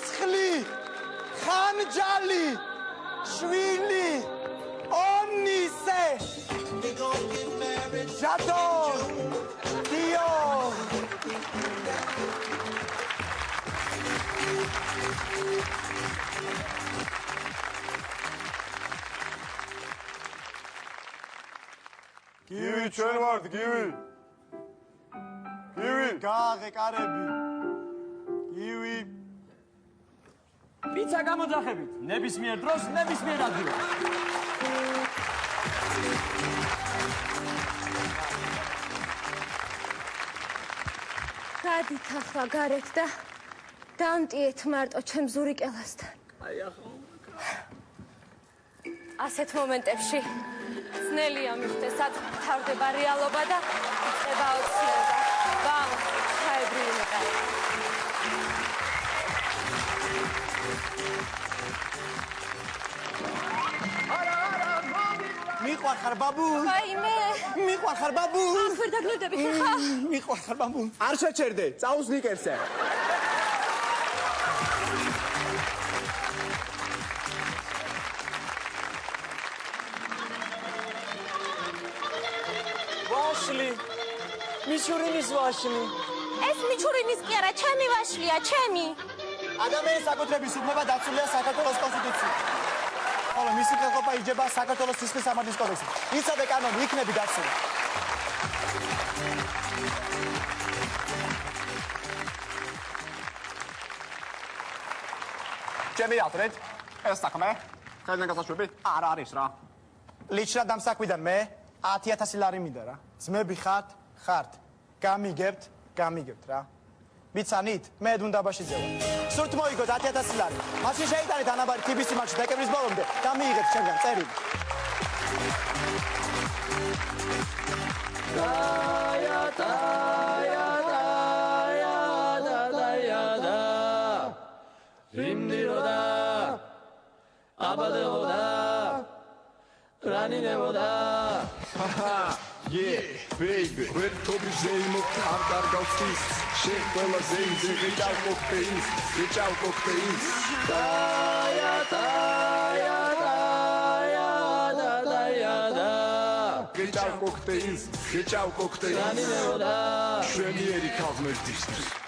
ცხრილი, ხანჯალი, შვილი, ონისე, ჟადო, დიო. გივი ჩვენ ვართ, გივი. გივი. გააღე კარები. გივი. პიცა გამოძახებით. ნებისმიერ დროს, ნებისმიერ ადგილას. გადით ახლა გარეთ და დამტიეთ მარტო ჩემ ზურიკელასთან. აი ახლა. ასეთ მომენტებში ძნელია მიხდეს, სადღაც თავდება რეალობა და იწყება ოცნება. ბამ, ჩაებრივი მეტარი. მიყვარხარ ბაბუ? ვაიმე. მიყვარხარ ბაბუ? ახ ვერ დაგლოდები ხა? მიყვარხარ ბაბუ? არ შეჩერდე, წაუს ნიკერზე. ვაშლი. მიჩურინის ვაშლი. ეს მიჩურინის კი არა, ჩემი ვაშლია, ჩემი. ადამიანის საკუთრების უფლება დაცულია საქართველოს კონსტიტუციით. ხოლო მისი ხელყოფა იჯება საქართველოს სისხლის სამართლის კოდექსით. იცოდე კანონი, იქნები დაცული. ჩემი ათრეთ. ეს საქმე. ხელიდან გასაშვები? არ არის რა. ლიჩრა დამსაკვიდან მე 10,000 ლარი მინდა რა. ძმები ხართ? ხართ. გამიგებთ რა. მიცანით? მე დუნდაბაში ძევა. სურთ მოიგოთ 10,000 ლარი. მაშინ შეიტანეთ ანაბარი TBC მატჩი დეკემბრის ბოლომდე და მიიღეთ ჩემგან წერილი. რიმდიროდა აბადეოდა რანინებოდა Yeah, baby, red tobi zeimo არ კარგავს შენ ყველა ზეიმზე ვიჭავ კოქტეილს ვიჭავ კოქტეილს რანინებოდა შვენიერი ქალღმერთისთვის